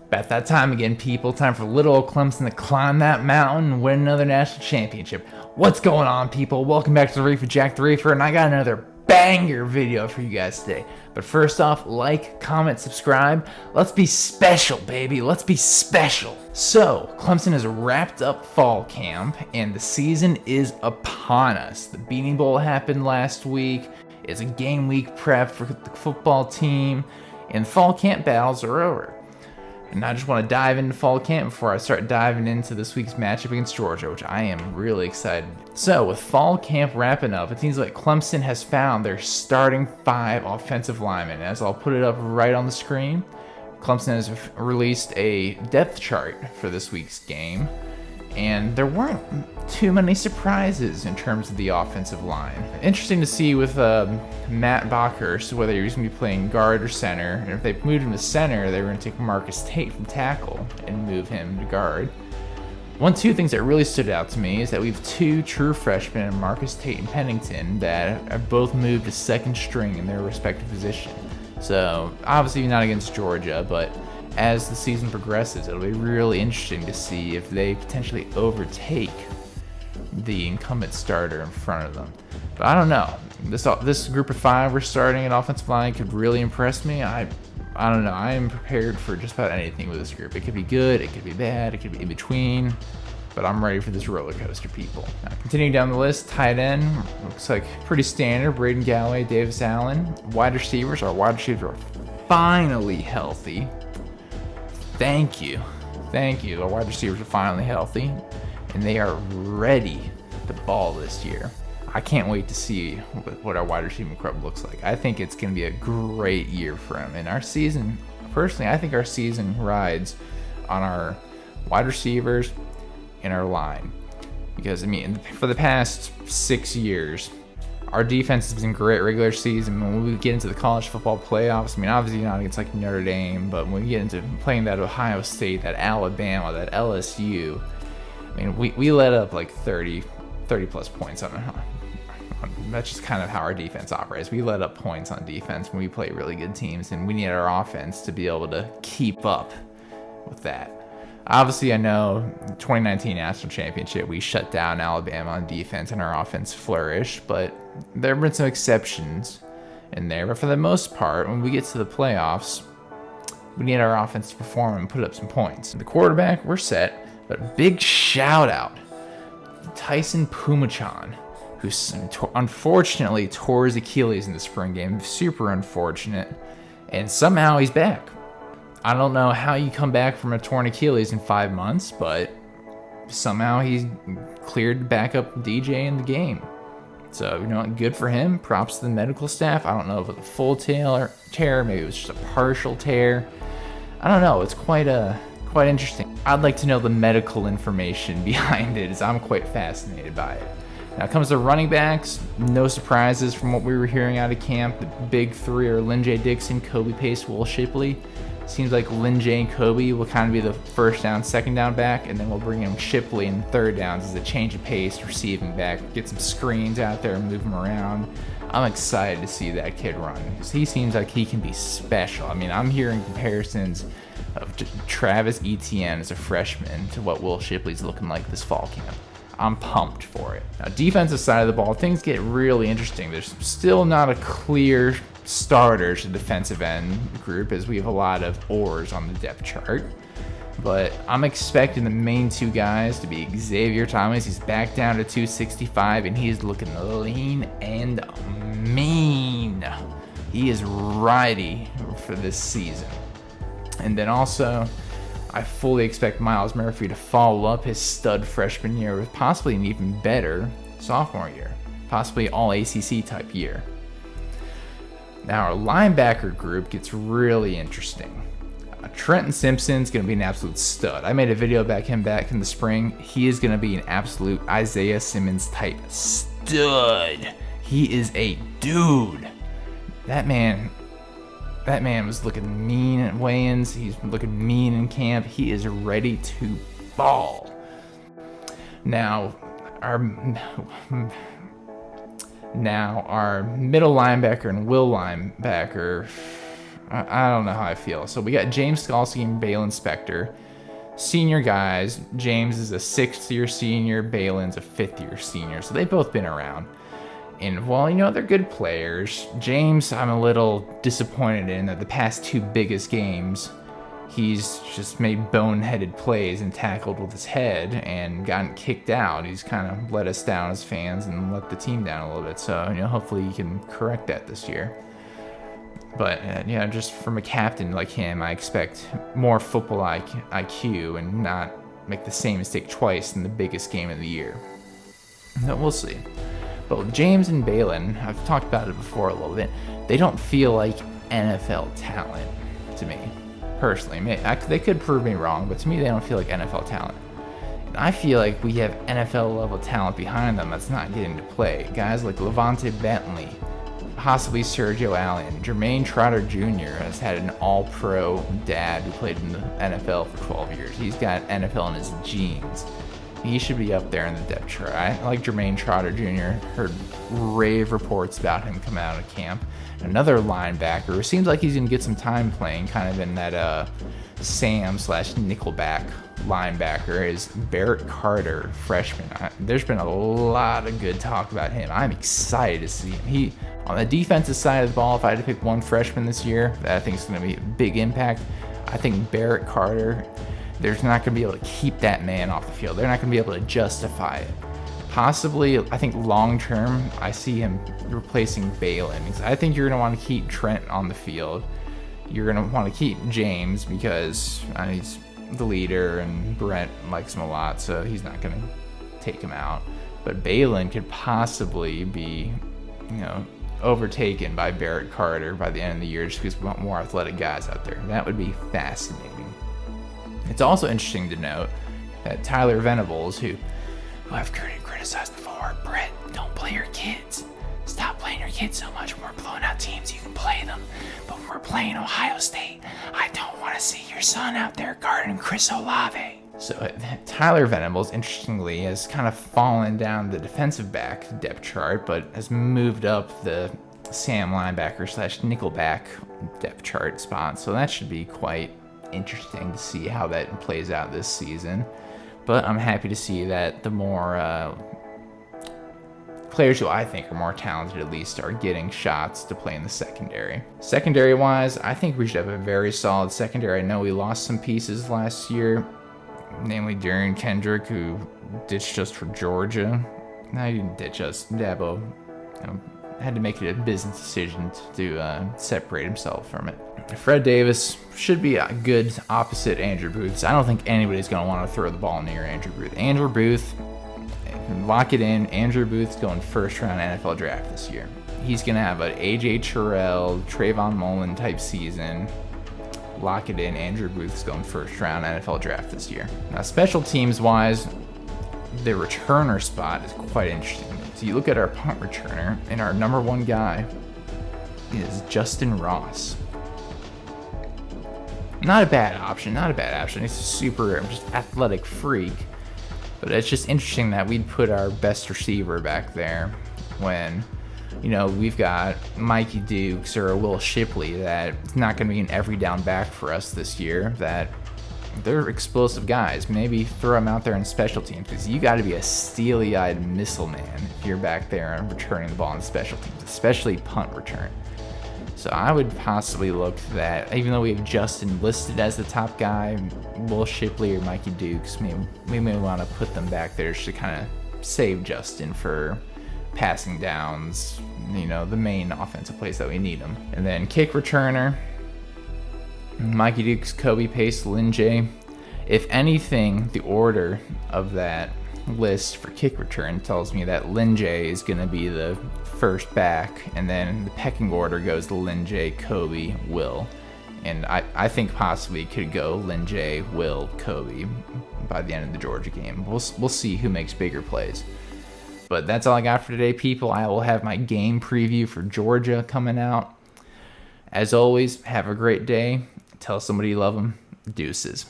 About that time again, people. Time for little old Clemson to climb that mountain and win another national championship. What's going on, people? Welcome back to the Reefer Jack the Reefer, and I got another banger video for you guys today. But first off, like, comment, subscribe. Let's be special, baby. Let's be special. So, Clemson has wrapped up fall camp, and the season is upon us. The Beanie Bowl happened last week. It's a game week prep for the football team, and fall camp battles are over. And I just want to dive into fall camp before I start diving into this week's matchup against Georgia, which I am really excited. So with fall camp wrapping up, it seems like Clemson has found their starting 5 offensive linemen. As I'll put it up right on the screen, Clemson has released a depth chart for this week's game, and there weren't too many surprises in terms of the offensive line. Interesting to see with Matt Bockhurst whether he was going to be playing guard or center, and if they moved him to center, they were going to take Marcus Tate from tackle and move him to guard. Two things that really stood out to me is that we have 2 true freshmen, Marcus Tate and Pennington, that are both moved to second string in their respective position. So obviously not against Georgia, but as the season progresses, it'll be really interesting to see if they potentially overtake the incumbent starter in front of them. But I don't know. This group of 5 we're starting at offensive line could really impress me. I don't know. I am prepared for just about anything with this group. It could be good, it could be bad, it could be in between. But I'm ready for this roller coaster, people. Now, continuing down the list, tight end looks like pretty standard. Braden Galloway, Davis Allen. Wide receivers, our wide receivers are finally healthy. Thank you. Our wide receivers are finally healthy, and they are ready to ball this year. I can't wait to see what our wide receiver club looks like. I think it's going to be a great year for them. And our season, personally, I think our season rides on our wide receivers and our line. Because, I mean, for the past 6 years, our defense has been great regular season. When we get into the college football playoffs, I mean, obviously not against like Notre Dame, but when we get into playing that Ohio State, that Alabama, that LSU, I mean, we let up like 30 plus points on that's just kind of how our defense operates. We let up points on defense when we play really good teams, and we need our offense to be able to keep up with that. Obviously, I know the 2019 National Championship, we shut down Alabama on defense and our offense flourished, but there have been some exceptions in there. But for the most part, when we get to the playoffs, we need our offense to perform and put up some points. The quarterback, we're set, but big shout out to Tyson Pumachan, who unfortunately tore his Achilles in the spring game. Super unfortunate. And somehow he's back. I don't know how you come back from a torn Achilles in 5 months, but somehow he's cleared to back up DJ in the game. So, you know, good for him. Props to the medical staff. I don't know if it was a full tear, maybe it was just a partial tear. I don't know. It's quite interesting. I'd like to know the medical information behind it, as I'm quite fascinated by it. Now it comes to running backs, no surprises from what we were hearing out of camp. The big 3 are Lynn J. Dixon, Kobe Pace, Will Shipley. Seems like Lynn J. and Kobe will kind of be the first down, second down back, and then we'll bring in Shipley in third downs as a change of pace, receiving back, get some screens out there and move him around. I'm excited to see that kid run because he seems like he can be special. I mean, I'm hearing comparisons of Travis Etienne as a freshman to what Will Shipley's looking like this fall camp. I'm pumped for it. Now, defensive side of the ball, things get really interesting. There's still not a clear starter to defensive end group, as we have a lot of oars on the depth chart. But I'm expecting the main 2 guys to be Xavier Thomas. He's back down to 265, and he's looking lean and mean. He is ready for this season. And then also, I fully expect Myles Murphy to follow up his stud freshman year with possibly an even better sophomore year, possibly all ACC type year. Now our linebacker group gets really interesting. Trenton Simpson's going to be an absolute stud. I made a video about him back in the spring. He is going to be an absolute Isaiah Simmons type stud. He is a dude. That man was looking mean at weigh-ins. He's looking mean in camp. He is ready to ball. Now, our middle linebacker and will linebacker, I don't know how I feel. So we got James Skalski and Balin Spector. Senior guys. James is a 6th-year senior. Balin's a 5th-year senior. So they've both been around. And, well, they're good players. James, I'm a little disappointed in that the past 2 biggest games, he's just made boneheaded plays and tackled with his head and gotten kicked out. He's kind of let us down as fans and let the team down a little bit. So, hopefully he can correct that this year. But, just from a captain like him, I expect more football IQ and not make the same mistake twice in the biggest game of the year. But we'll see. But with James and Balin, I've talked about it before a little bit, they don't feel like NFL talent to me, personally. They could prove me wrong, but to me they don't feel like NFL talent. And I feel like we have NFL level talent behind them that's not getting to play. Guys like Levante Bentley, possibly Sergio Allen, Jermaine Trotter Jr. has had an all-pro dad who played in the NFL for 12 years. He's got NFL in his genes. He should be up there in the depth chart. I like Jermaine Trotter Jr. Heard rave reports about him coming out of camp. Another linebacker who seems like he's going to get some time playing kind of in that Sam/Nickelback linebacker is Barrett Carter, freshman. There's been a lot of good talk about him. I'm excited to see him. On the defensive side of the ball, if I had to pick one freshman this year that I think is going to be a big impact, I think Barrett Carter. There's not going to be able to keep that man off the field. They're not going to be able to justify it. Possibly, I think long term, I see him replacing Balin. I think you're going to want to keep Trent on the field. You're going to want to keep James because he's the leader and Brent likes him a lot, so he's not going to take him out. But Balin could possibly be, overtaken by Barrett Carter by the end of the year just because we want more athletic guys out there. That would be fascinating. It's also interesting to note that Tyler Venables, who I've criticized before, Brett, don't play your kids. Stop playing your kids so much. When we're blowing out teams, you can play them. But when we're playing Ohio State, I don't want to see your son out there guarding Chris Olave. So Tyler Venables, interestingly, has kind of fallen down the defensive back depth chart, but has moved up the Sam linebacker/Nickelback depth chart spot. So that should be quite interesting to see how that plays out this season. But I'm happy to see that the more players who I think are more talented at least are getting shots to play in the secondary. Secondary wise, I think we should have a very solid secondary. I know we lost some pieces last year, namely Darian Kendrick, who ditched us for Georgia. No, he didn't ditch us. Dabo had to make it a business decision to separate himself from it. Fred Davis should be a good opposite Andrew Booth. I don't think anybody's going to want to throw the ball near Andrew Booth. Andrew Booth, lock it in. Andrew Booth's going first round NFL draft this year. He's going to have an A.J. Terrell, Trayvon Mullen type season. Lock it in. Andrew Booth's going first round NFL draft this year. Now, special teams wise, the returner spot is quite interesting. So you look at our punt returner, and our number one guy is Justin Ross. Not a bad option. He's a super just athletic freak. But it's just interesting that we'd put our best receiver back there when, we've got Mikey Dukes or Will Shipley that's not going to be an every down back for us this year, that they're explosive guys. Maybe throw them out there in special teams because you got to be a steely-eyed missile man if you're back there and returning the ball in special teams, especially punt return. So I would possibly look to that, even though we have Justin listed as the top guy, Will Shipley or Mikey Dukes, we may want to put them back there just to kind of save Justin for passing downs, the main offensive plays that we need them. And then kick returner, Mikey Dukes, Kobe Pace, Lynn J. If anything, the order of that list for kick return tells me that Lynn J is going to be the first back, and then the pecking order goes to Lynn J, Kobe, Will. And I think possibly it could go Lynn J, Will, Kobe by the end of the Georgia game. We'll see who makes bigger plays. But that's all I got for today, people. I will have my game preview for Georgia coming out. As always, have a great day. Tell somebody you love them. Deuces.